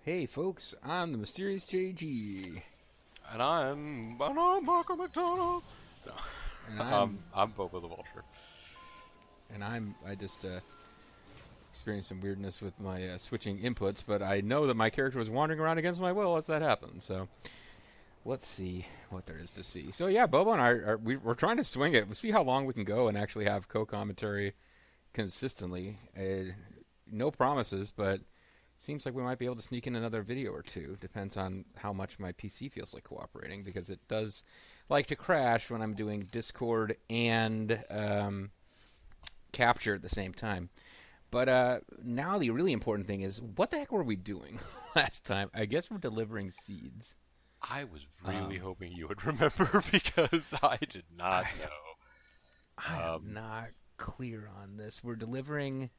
Hey folks, I'm the Mysterious JG. And I'm Michael McDonald. No, And I'm I'm Boba the Vulture. I just experienced some weirdness with my switching inputs, but I know that my character was wandering around against my will as that happened. So let's see what there is to see. So yeah, Boba and I we're trying to swing it. We'll see how long we can go and actually have co-commentary consistently. No promises, but seems like we might be able to sneak in another video or two. Depends on how much my PC feels like cooperating, because it does like to crash when I'm doing Discord and capture at the same time. But now the really important thing is, what the heck were we doing last time? I guess we're delivering seeds. I was really hoping you would remember because I did not know. I am not clear on this. We're delivering...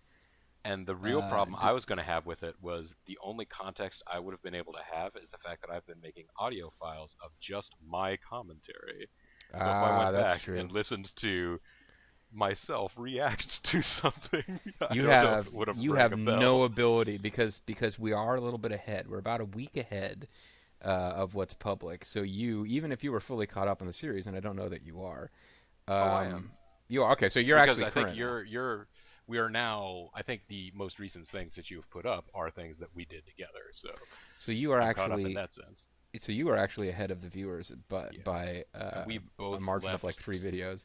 And the real problem I was going to have with it was the only context I would have been able to have is the fact that I've been making audio files of just my commentary. So if I went back and listened to myself react to something, you have no ability because we are a little bit ahead. We're about a week ahead of what's public. So even if you were fully caught up in the series, and I don't know that you are, I am. You are okay. So you're because actually I think you're. We are now. I think the most recent things that you have put up are things that we did together. So you are actually caught up in that sense. So you are actually ahead of the viewers, but by a margin of like 3 videos.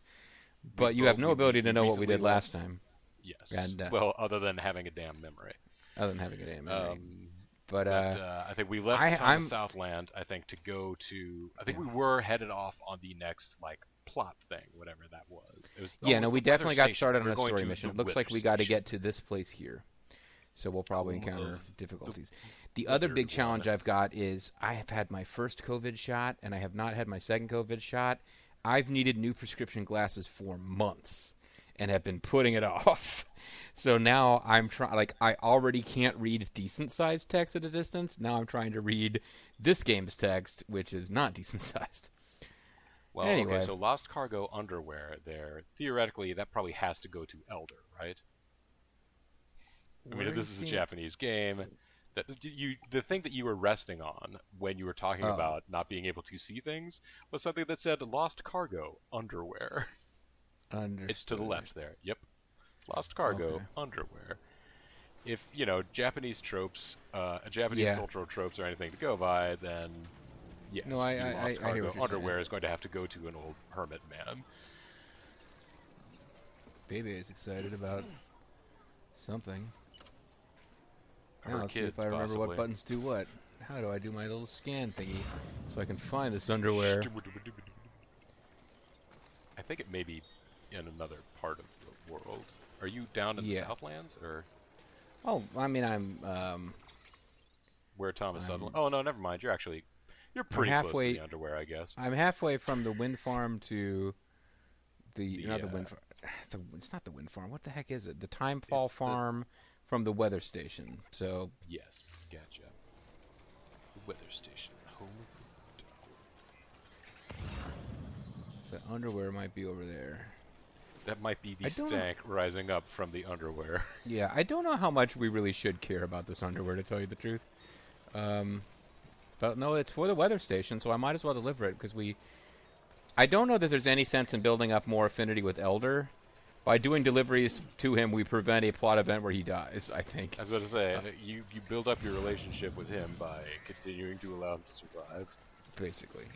But you have no ability to know what we did last time. Yes. And, well, other than having a damn memory. But I think we left Southland. I think to go to. I think we were headed off on the next plot thing, whatever that was. We definitely got started on a story mission. It looks like we got to get to this place here, so we'll probably encounter difficulties. The other big challenge I've got is I have had my first COVID shot, and I have not had my second COVID shot. I've needed new prescription glasses for months, and have been putting it off. So now I'm trying. I already can't read decent-sized text at a distance. Now I'm trying to read this game's text, which is not decent-sized. Well, anyway. Okay, so Lost Cargo underwear there, theoretically, that probably has to go to Elder, right? I mean, if this is a Japanese game, the thing that you were resting on when you were talking about not being able to see things was something that said Lost Cargo underwear. Understood. It's to the left there. Yep. Lost Cargo underwear. If, Japanese tropes, Japanese cultural tropes are anything to go by, then... Yes, no, I Cargo underwear is going to have to go to an old hermit man. Baby is excited about something. Now let's see if I remember what buttons do what. How do I do my little scan thingy so I can find this underwear? I think it may be in another part of the world. Are you down in the Southlands or? Oh, I mean I'm. Where Thomas Sutherland? Oh no, never mind. You're pretty close to the underwear, I guess. I'm halfway from the wind farm to the wind farm. It's not the wind farm. What the heck is it? The Timefall farm from the weather station. So yes, gotcha. The weather station. Home of the so underwear might be over there. That might be the stank rising up from the underwear. Yeah, I don't know how much we really should care about this underwear, to tell you the truth. But no, it's for the weather station, so I might as well deliver it, because I don't know that there's any sense in building up more affinity with Elder. By doing deliveries to him, we prevent a plot event where he dies, I think. I was about to say, you build up your relationship with him by continuing to allow him to survive. Basically.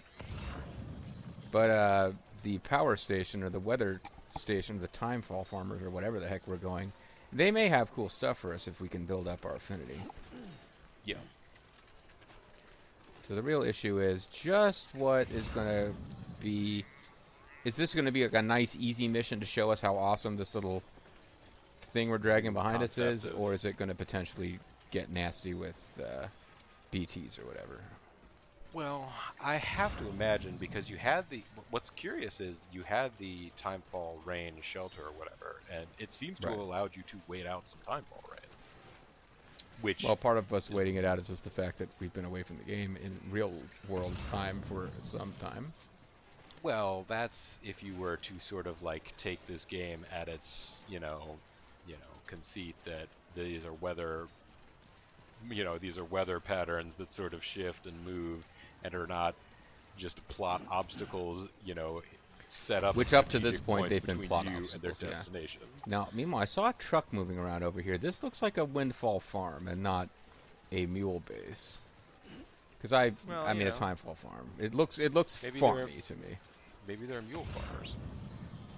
But the power station, or the weather station, the Timefall farmers, or whatever the heck we're going, they may have cool stuff for us if we can build up our affinity. Yeah. So the real issue is just what is going to be... Is this going to be a nice, easy mission to show us how awesome this little thing we're dragging behind us is? Or is it going to potentially get nasty with BTs or whatever? Well, I have to imagine, because you had the... What's curious is you had the Timefall rain shelter or whatever, and it seems to have allowed you to wait out some Timefall rain. Well, part of us waiting it out is just the fact that we've been away from the game in real world time for some time. Well, that's if you were to sort of take this game at its, conceit that these are weather these are weather patterns that sort of shift and move and are not just plot obstacles, set up. Which up to this point they've been plot you obstacles, and their destination. Now, meanwhile, I saw a truck moving around over here. This looks like a Windfall farm and not a mule base. Because a Timefall farm. It looks farmy to me. Maybe they're mule farmers.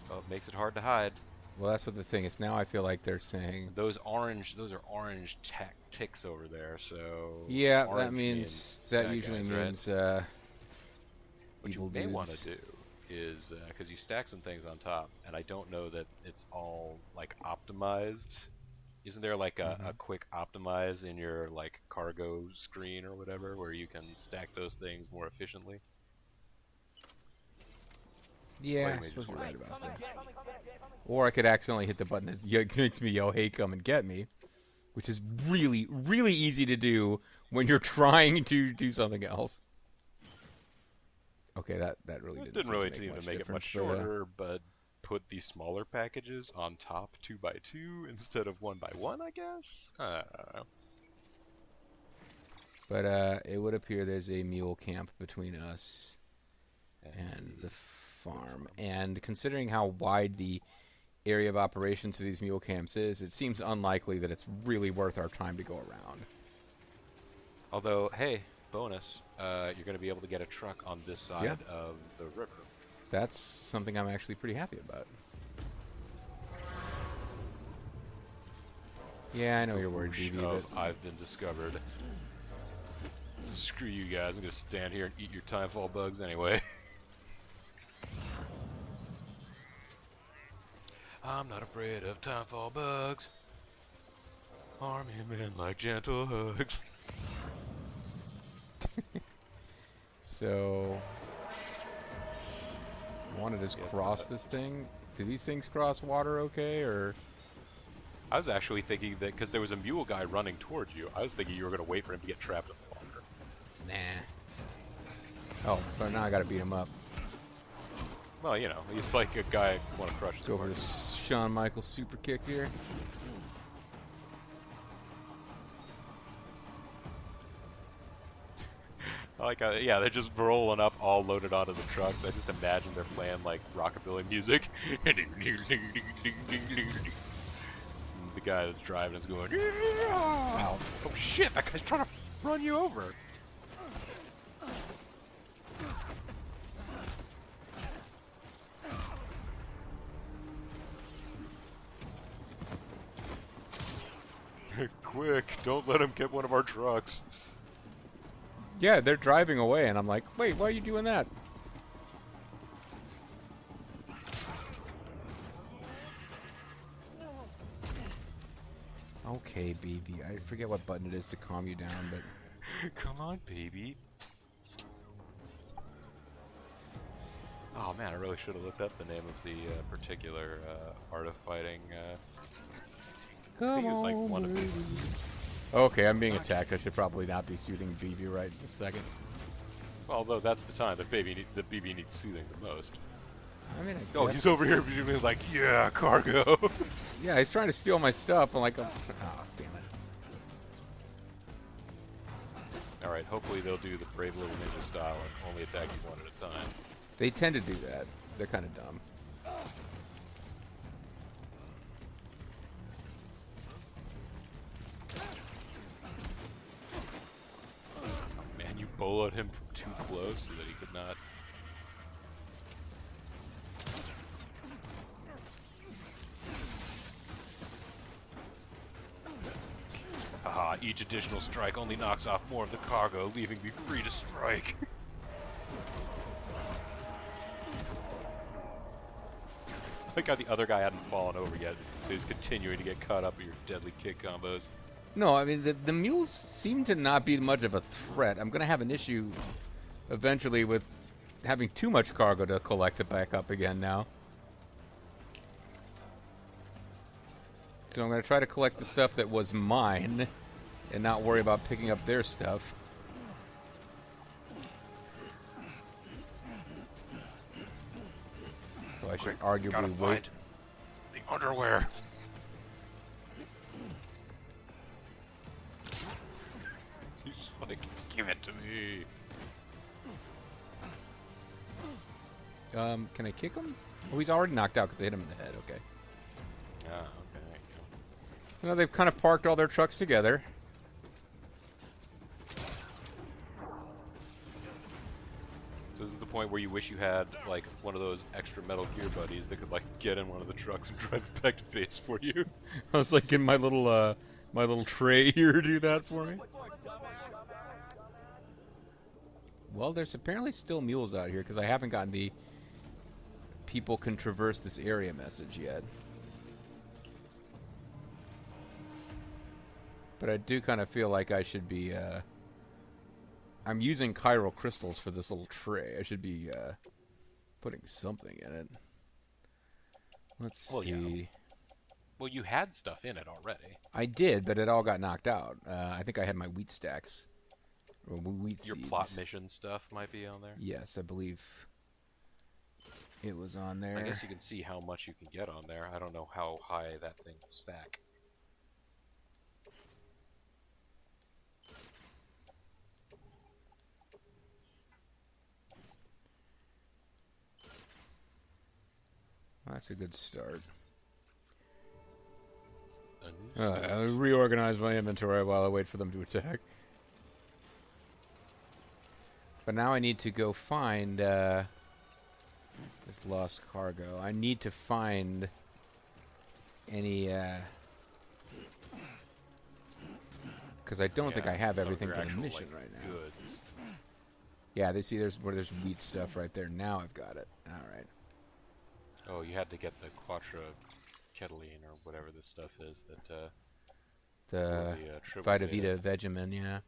Well, it makes it hard to hide. Well, that's what the thing is. Now I feel like they're saying those are orange ticks over there. So yeah, that usually means right? What you may want to do is because you stack some things on top, and I don't know that it's all like optimized. Isn't there like a quick optimize in your like cargo screen or whatever where you can stack those things more efficiently? Yeah, I suppose you're right about that. Or I could accidentally hit the button that makes me yell, "Hey, come and get me," which is really, really easy to do when you're trying to do something else. Okay, that really didn't really seem to make it much shorter, but put these smaller packages on top 2x2 instead of 1x1, I guess? I don't know. But it would appear there's a mule camp between us and the farm. And considering how wide the area of operations for these mule camps is, it seems unlikely that it's really worth our time to go around. Although, hey, bonus, you're going to be able to get a truck on this side of the river. That's something I'm actually pretty happy about. Yeah, I know you're worried, BB. I've been discovered. Screw you guys, I'm going to stand here and eat your timefall bugs anyway. I'm not afraid of timefall bugs. Army men like gentle hugs. So, I want to just cross this thing. Do these things cross water okay, or? I was actually thinking that because there was a mule guy running towards you, I was thinking you were going to wait for him to get trapped in the water. Nah. Oh, but now I got to beat him up. Well, he's like a guy who want to crush his Go for this Shawn Michaels super kick here. They're just rolling up, all loaded onto the trucks. I just imagine they're playing like rockabilly music. And the guy that's driving is going, oh shit, that guy's trying to run you over. Quick, don't let him get one of our trucks. Yeah, they're driving away, and I'm like, wait, why are you doing that? Okay, baby. I forget what button it is to calm you down, but... Come on, baby. Oh, man, I really should have looked up the name of the particular art of fighting. I think it was like one of these. Okay, I'm being attacked. I should probably not be soothing BB right this second. Although that's the time that BB needs soothing the most. I mean, he's over here being like, yeah, cargo. Yeah, he's trying to steal my stuff. I'm like, oh, damn it. All right, hopefully they'll do the brave little ninja style and only attack you one at a time. They tend to do that. They're kind of dumb. Boloed him from too close so that he could not. Each additional strike only knocks off more of the cargo, leaving me free to strike. Like how the other guy hadn't fallen over yet, so he's continuing to get caught up in your deadly kick combos. No, I mean, the mules seem to not be much of a threat. I'm going to have an issue eventually with having too much cargo to collect it back up again now. So I'm going to try to collect the stuff that was mine and not worry about picking up their stuff. So I should arguably wait. The underwear. He's like, give it to me. Can I kick him? Oh, he's already knocked out because I hit him in the head. Okay. Ah, okay, there you go. So now they've kind of parked all their trucks together. So this is the point where you wish you had like one of those extra Metal Gear buddies that could like get in one of the trucks and drive it back to base for you. I was like, in my little tray here, do that for me. Well, there's apparently still mules out here because I haven't gotten the people can traverse this area message yet. But I do kind of feel like I should be, I'm using chiral crystals for this little tray. I should be, putting something in it. Let's see. Yeah. Well, you had stuff in it already. I did, but it all got knocked out. I think I had my wheat stacks. Or wheat Your seeds. plot mission stuff might be on there? Yes, I believe it was on there. I guess you can see how much you can get on there. I don't know how high that thing will stack. Well, that's a good start. I'll reorganize my inventory while I wait for them to attack. But now I need to go find this lost cargo. I need to find any because I don't think I have everything for the mission right now. Goods. Yeah, they see there's wheat stuff right there. Now I've got it. All right. Oh, you had to get the Quattro Kettling or whatever this stuff is that the Vita Vita Vegemin, yeah.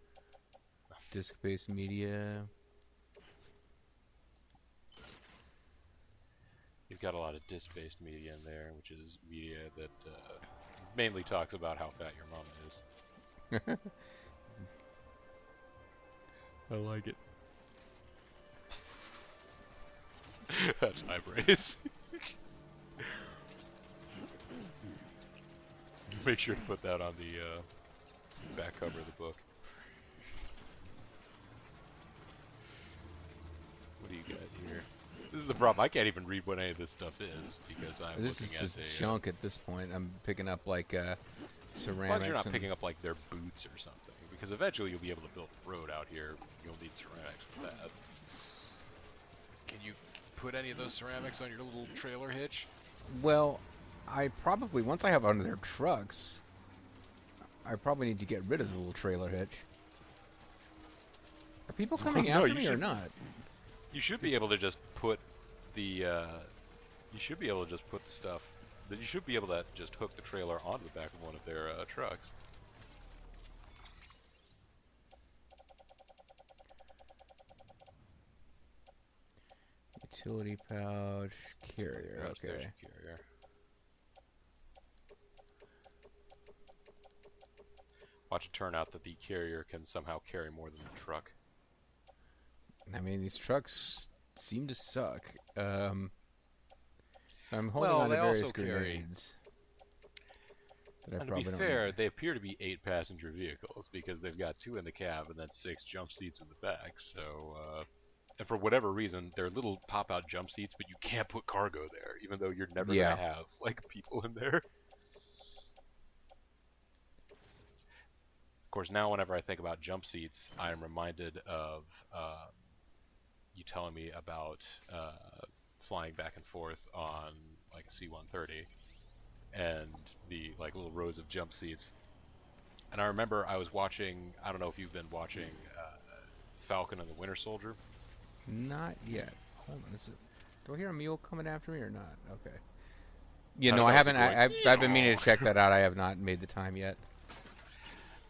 Disc-based media. You've got a lot of disc-based media in there, which is media that mainly talks about how fat your mama is. I like it. That's high praise. Make sure to put that on the back cover of the book. What do you got here? This is the problem. I can't even read what any of this stuff is because I'm This looking is at just junk at this point. I'm picking up like ceramics. As long as you're not picking up like their boots or something, because eventually you'll be able to build a road out here. You'll need ceramics for that. Can you put any of those ceramics on your little trailer hitch? Well, I probably, once I have under their trucks, I probably need to get rid of the little trailer hitch. Are people coming after me or not? You should be able to just put the. You should be able to just put the stuff. That you should be able to just hook the trailer onto the back of one of their trucks. Utility pouch, carrier. Okay. Carrier. Watch it turn out that the carrier can somehow carry more than the truck. I mean, these trucks seem to suck. So I'm holding on to various grenades. And to be fair, they appear to be 8-passenger vehicles because they've got 2 in the cab and then 6 jump seats in the back. So, and for whatever reason, they're little pop-out jump seats, but you can't put cargo there, even though you're never gonna have like people in there. Of course, now whenever I think about jump seats, I am reminded of you telling me about flying back and forth on like a C-130 and the like little rows of jump seats. And I remember I was watching, I don't know if you've been watching Falcon and the Winter Soldier. Not yet. Hold on, do I hear a mule coming after me or not? Okay. Yeah, no, I haven't. I've been meaning to check that out. I have not made the time yet.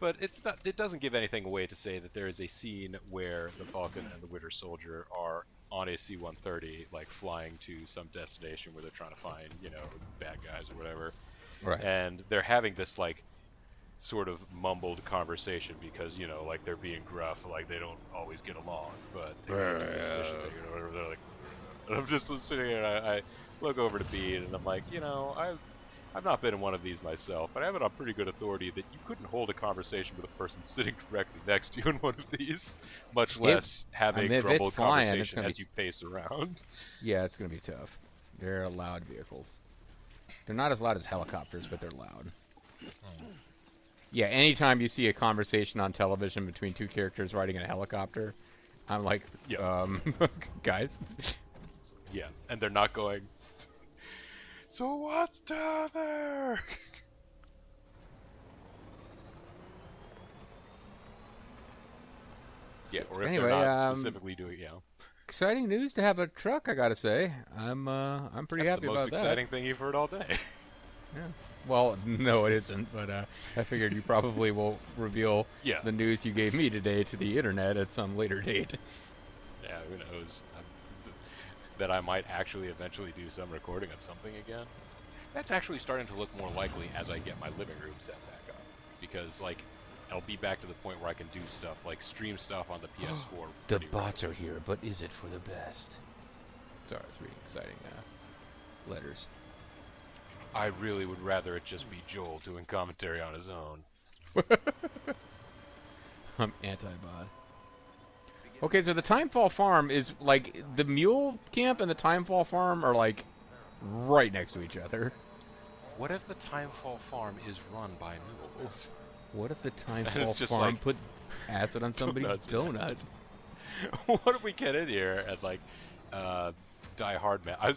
But it's not. It doesn't give anything away to say that there is a scene where the Falcon and the Winter Soldier are on a C-130, like flying to some destination where they're trying to find, you know, bad guys or whatever. Right. And they're having this like sort of mumbled conversation because, you know, like they're being gruff, like they don't always get along, but they're doing this mission thing or whatever. They're like, and I'm just sitting here and I look over to Bede and I'm like, you know, I've not been in one of these myself, but I have it on pretty good authority that you couldn't hold a conversation with a person sitting directly next to you in one of these, much less have a grumbled conversation as you pace around. Yeah, it's going to be tough. They're loud vehicles. They're not as loud as helicopters, but they're loud. Yeah, anytime you see a conversation on television between two characters riding in a helicopter, I'm like, guys. Yeah, and they're not going, so what's down there? Yeah, or if they're not specifically doing, Exciting news to have a truck, I gotta say. I'm pretty happy about that. That's the most exciting thing you've heard all day. Yeah. Well, no, it isn't, but I figured you probably will reveal the news you gave me today to the internet at some later date. Yeah, who knows? That I might actually eventually do some recording of something again. That's actually starting to look more likely as I get my living room set back up. Because, like, I'll be back to the point where I can do stuff, like stream stuff on the PS4. The bots are here, but is it for the best? Sorry, I was reading exciting letters. I really would rather it just be Joel doing commentary on his own. I'm anti-bot. Okay, so the Timefall Farm is, like, the Mule Camp and the Timefall Farm are, like, right next to each other. What if the Timefall Farm is run by mules? What if the Timefall Farm put acid on somebody's donut? What if we get in here and, like, Die Hard Man? I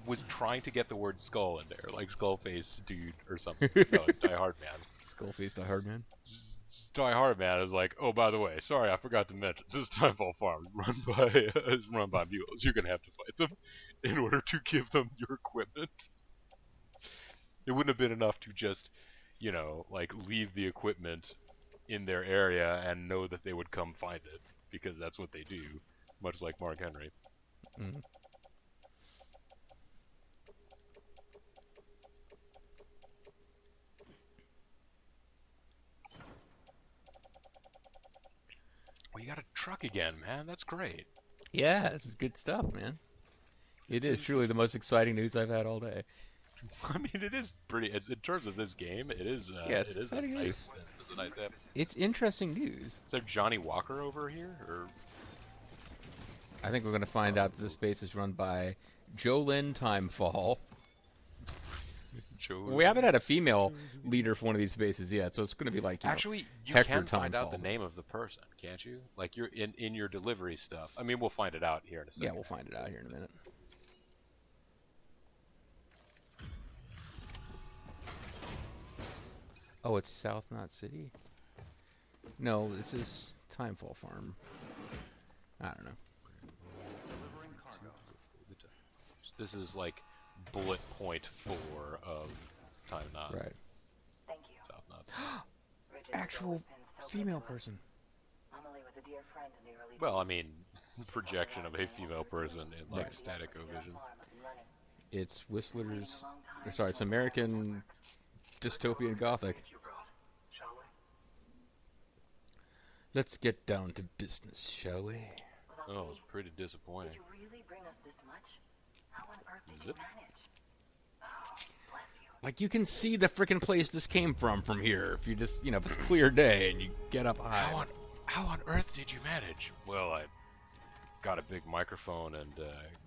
was trying to get the word skull in there, like Skullface dude or something. No, it's Die Hard Man. Skullface Die Hard Man? Die Hard Man is like, oh, by the way, sorry, I forgot to mention, this Timefall Farm is run by mules. You're gonna have to fight them in order to give them your equipment. It wouldn't have been enough to just, you know, like, leave the equipment in their area and know that they would come find it, because that's what they do, much like Mark Henry. Mm. Well, you got a truck again, man. That's great. Yeah, this is good stuff, man. It is truly the most exciting news I've had all day. I mean, it is pretty. In terms of this game, it is. It's a nice episode. It's interesting news. Is there Johnny Walker over here, or? I think we're going to find out that this base is run by Jolyn Timefall. We haven't had a female leader for one of these bases yet, so it's going to be like, actually, you Hector can find Timefall. out the name of the person, can't you? Like, you're in your delivery stuff. I mean, we'll find it out here in a second. Yeah, we'll find it out here in a minute. Oh, it's South Knot City? No, this is Timefall Farm. I don't know. This is like bullet point 4 of Time Knot. Right. Thank you. South Knot. Actual female person. M.U.L.E. was a dear friend in the early Well, I mean, projection of a female person in like static vision. It's Whistler's. Sorry, it's American dystopian Gothic. Let's get down to business, shall we? Oh, it's pretty disappointing. Did you really bring us this much? How on earth did you manage? Oh, bless you. Like, you can see the frickin' place this came from here. If you just, if it's clear day and you get up high. How on earth did you manage? Well, I got a big microphone and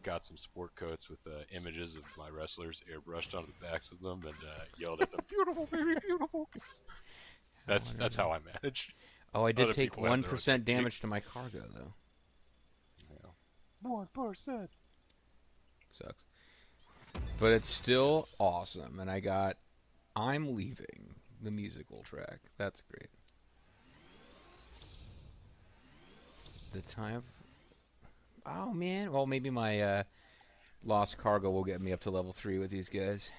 got some sport coats with images of my wrestlers airbrushed onto the backs of them and yelled at them, "Beautiful, baby, beautiful." That's how I manage. Oh, I did take 1% damage to my cargo, though. Yeah. 1%. Sucks. But it's still awesome, and I got I'm Leaving, the musical track. That's great. The time... Oh, man. Well, maybe my lost cargo will get me up to level 3 with these guys.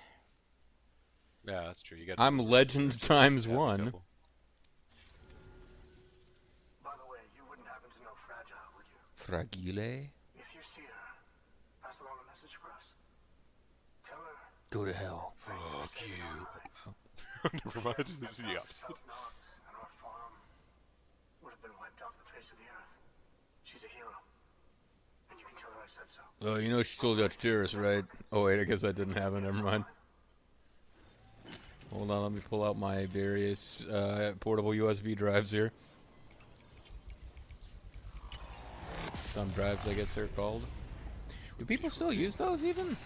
Yeah, that's true. I'm Legend times 1. Fragile? If you see her, pass along a message for us. Tell her. Go to hell. Fuck you. Never mind. It's the opposite. And our farm would have been wiped off the face of the earth. She's a hero. And you can tell her I said so. Oh, you know she sold out to terrorists, right? Oh, wait, I guess that didn't happen. Never mind. Hold on, let me pull out my various portable USB drives here. Thumb drives, I guess they're called. Do people still use those even?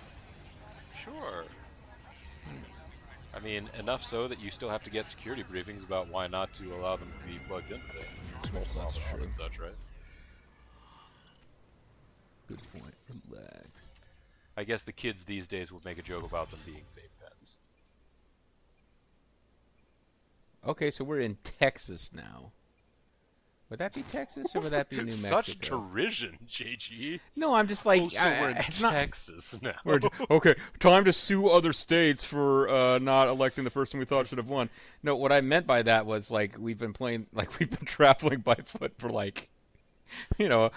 Sure. I mean, enough so that you still have to get security briefings about why not to allow them to be plugged into things. Well, that's true. And such, right? Good point. Relax. I guess the kids these days would make a joke about them being vape pens. Okay, so we're in Texas now. Would that be Texas or would that be New Mexico? Such derision, JG. No, I'm just like, we're in Texas now. Okay, time to sue other states for not electing the person we thought should have won. No, what I meant by that was like we've been traveling by foot for like, a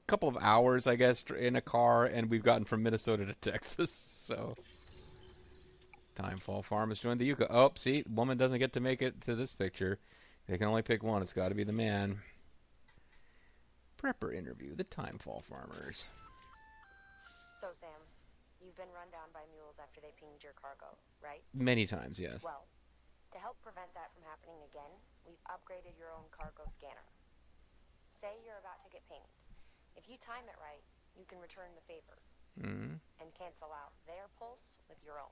couple of hours, I guess, in a car, and we've gotten from Minnesota to Texas. So, Timefall Farm has joined the Yucca. Oh, see, woman doesn't get to make it to this picture. They can only pick one. It's got to be the man. Prepper interview. The Timefall Farmers. So, Sam, you've been run down by mules after they pinged your cargo, right? Many times, yes. Well, to help prevent that from happening again, we've upgraded your own cargo scanner. Say you're about to get pinged. If you time it right, you can return the favor and cancel out their pulse with your own.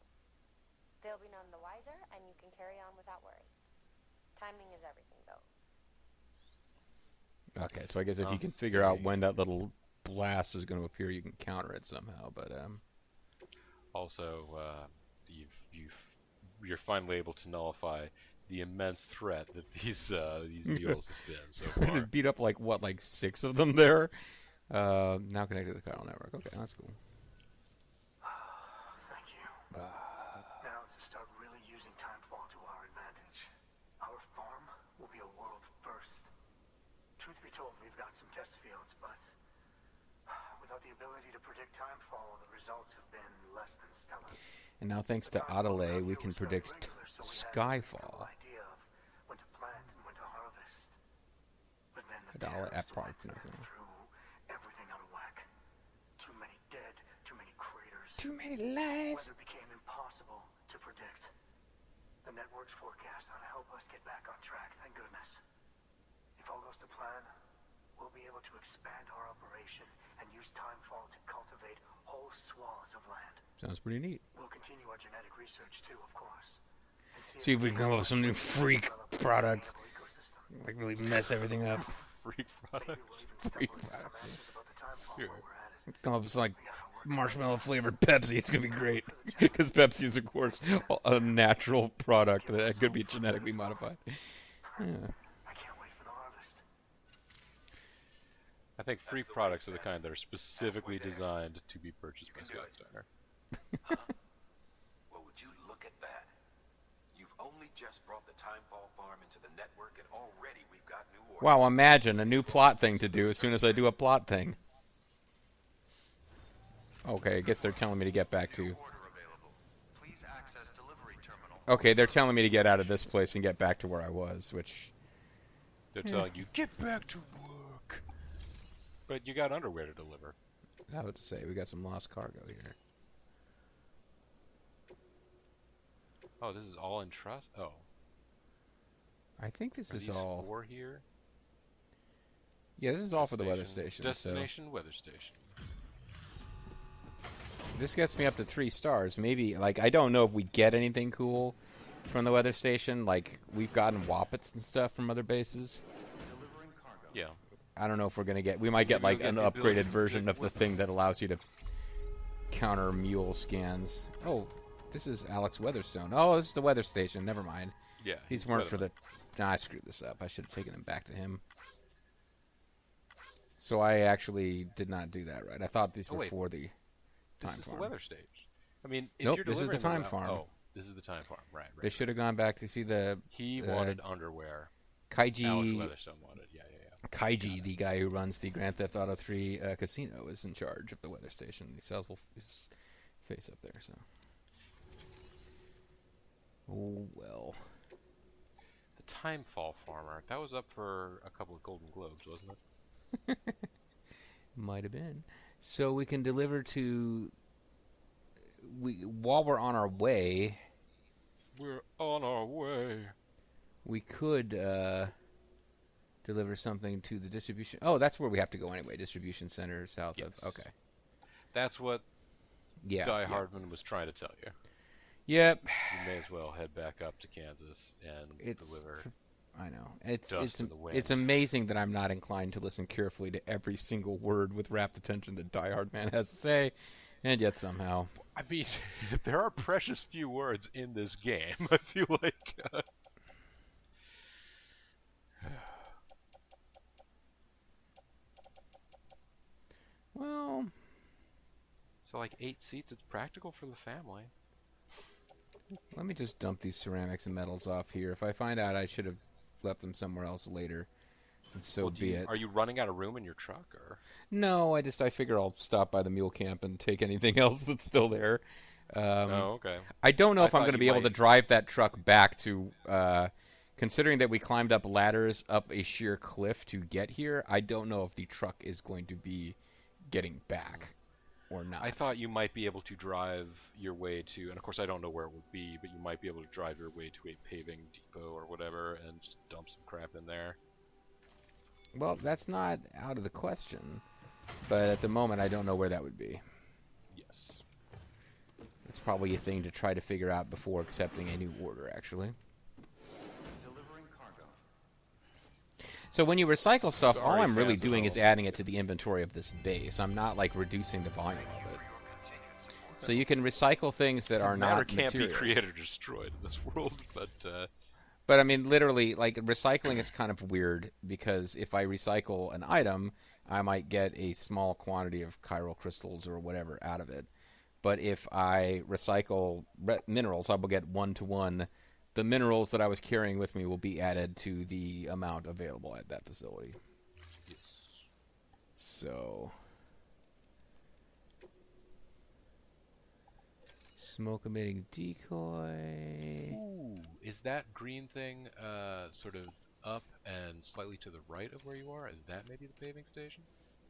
They'll be none the wiser, and you can carry on without worry. Timing is everything, though. Okay, so I guess if you can figure out when that little blast is going to appear, you can counter it somehow. But also, you're finally able to nullify the immense threat that these mules have been so far. Beat up like 6 of them there. Now connected to the chiral network. Okay, that's cool. Thank you. Now to start really using Timefall to our advantage. Our farm will be a world first. Truth be told, we've got some test fields, but without the ability to predict Timefall, the results have been less than stellar. And now thanks to M.U.L.E, we can predict Skyfall. When to plant and when to harvest. But then the nothing. Everything out of whack. Too many dead, too many craters. Too many lies. Weather became impossible to predict. The network's forecast ought to help us get back on track, thank goodness. If all goes to plan, we'll be able to expand our operation and use Timefall to cultivate whole swaths of land. Sounds pretty neat. We'll continue our genetic research too, of course. See if we can come up with some new freak product. Like really mess everything up. Freak products. Freak products. Come up with some marshmallow flavored Pepsi. It's gonna be great because Pepsi is, of course, a natural product that could be genetically modified. Yeah. I can't wait for the harvest. I think freak products are the kind that are specifically designed to be purchased by Skystarter. Well, would you look at that? You've only just brought the Timefall farm into the network, and already we've got new orders. Wow, imagine a new plot thing to do as soon as I do a plot thing. Okay, I guess they're telling me to get back to... Okay, they're telling me to get out of this place and get back to where I was, which... They're telling you, get back to work! But you got underwear to deliver. I would say, we got some lost cargo here. Oh, this is all in trust? Oh. I think this is these all... 4 here? Yeah, this is all for the weather station. Destination, weather station. This gets me up to 3 stars. Maybe, I don't know if we get anything cool from the weather station. We've gotten Wappets and stuff from other bases. Yeah. I don't know if we're going to get... We might get, an upgraded version of the thing that allows you to counter M.U.L.E scans. Oh, this is Alex Weatherstone. Oh, this is the weather station. Never mind. Yeah. These weren't for the... Nah, I screwed this up. I should have taken them back to him. So I actually did not do that right. I thought these were for the time farm. This is the weather stage. I mean, if nope, you're this is the time farm. Oh, this is the time farm. Right. They should have gone back to see the... He wanted underwear. Kaiji... Alex Weatherstone wanted, yeah. Kaiji, the guy who runs the Grand Theft Auto 3 casino, is in charge of the weather station. He sells his face up there, so... Oh, well. The Timefall Farmer. That was up for a couple of Golden Globes, wasn't it? Might have been. So we can deliver to... while we're on our way... We're on our way. We could deliver something to the distribution... Oh, that's where we have to go anyway. Distribution center south of... Okay. That's what Die Hardman was trying to tell you. Yep. You may as well head back up to Kansas and deliver... I know. It's amazing that I'm not inclined to listen carefully to every single word with rapt attention that Die Hard Man has to say, and yet somehow... I mean, there are precious few words in this game. I feel like... Well... So like 8 seats, it's practical for the family. Let me just dump these ceramics and metals off here. If I find out I should have left them somewhere else later, and so be it. Are you running out of room in your truck, or? No, I figure I'll stop by the mule camp and take anything else that's still there. Okay. I don't know if I'm going to be able to drive that truck back to... considering that we climbed up ladders up a sheer cliff to get here, I don't know if the truck is going to be getting back or not. I thought you might be able to drive your way to, and of course I don't know where it would be, but you might be able to drive your way to a paving depot or whatever and just dump some crap in there. Well, that's not out of the question, but at the moment I don't know where that would be. Yes. It's probably a thing to try to figure out before accepting a new order, actually. So when you recycle stuff, all I'm really doing is adding it to the inventory of this base. I'm not, like, reducing the volume of it. So you can recycle things that are not materials. Matter can't be created or destroyed in this world, but... But, I mean, literally, like, recycling is kind of weird, because if I recycle an item, I might get a small quantity of chiral crystals or whatever out of it. But if I recycle minerals, I will get 1-to-1. The minerals that I was carrying with me will be added to the amount available at that facility. Yes. So... Smoke-emitting decoy... Ooh, is that green thing sort of up and slightly to the right of where you are? Is that maybe the paving station?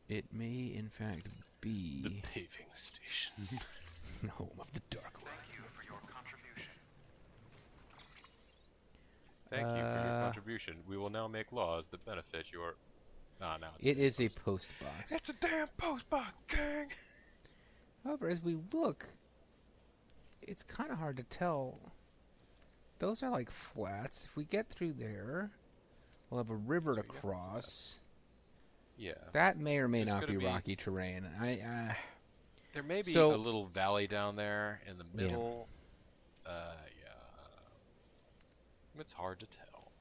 It may, in fact, be... The paving station. Home of the Dark One. Thank you for your contribution. Thank you for your contribution. We will now make laws that benefit your... no, it is a post box. It's a damn post box, gang! However, as we look, it's kind of hard to tell. Those are like flats. If we get through there, we'll have a river to cross. Yeah. That may or may not be rocky terrain. There may be a little valley down there in the middle. Yeah. It's hard to tell.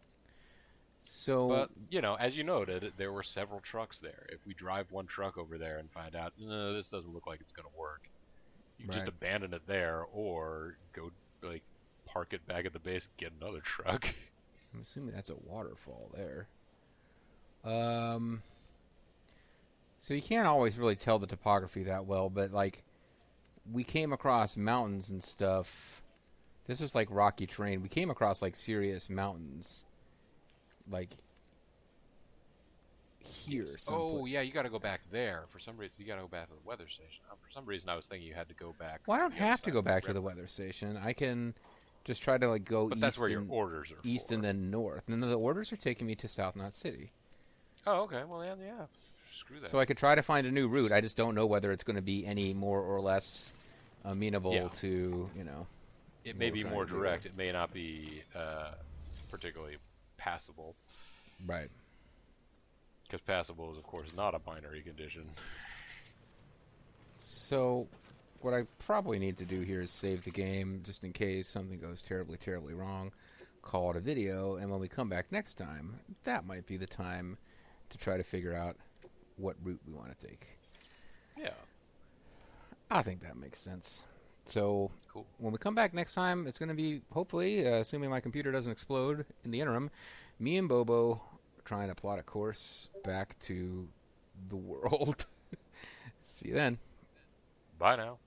So, but, you know, as you noted, there were several trucks there. If we drive one truck over there and find out, no, this doesn't look like it's going to work, you just abandon it there or go, like, park it back at the base and get another truck. I'm assuming that's a waterfall there. So you can't always really tell the topography that well, but, like, we came across mountains and stuff. This was, like, rocky terrain. We came across, like, serious mountains. Like, here someplace. Oh, yeah, you got to go back there. For some reason, you got to go back to the weather station. For some reason, I was thinking you had to go back. Well, I don't have to go back to the weather station. I can just try to, like, go but east. That's where your orders are east for. And then north. And then the orders are taking me to South Knot City. Oh, okay. Well, yeah. Screw that. So I could try to find a new route. I just don't know whether it's going to be any more or less amenable to, you know. It may be more direct. It may not be particularly passable. Right. Because passable is, of course, not a binary condition. So what I probably need to do here is save the game just in case something goes terribly, terribly wrong. Call it a video, and when we come back next time, that might be the time to try to figure out what route we want to take. Yeah. I think that makes sense. So cool. When we come back next time, it's going to be, hopefully, assuming my computer doesn't explode in the interim, me and Bobo trying to plot a course back to the world. See you then. Bye now.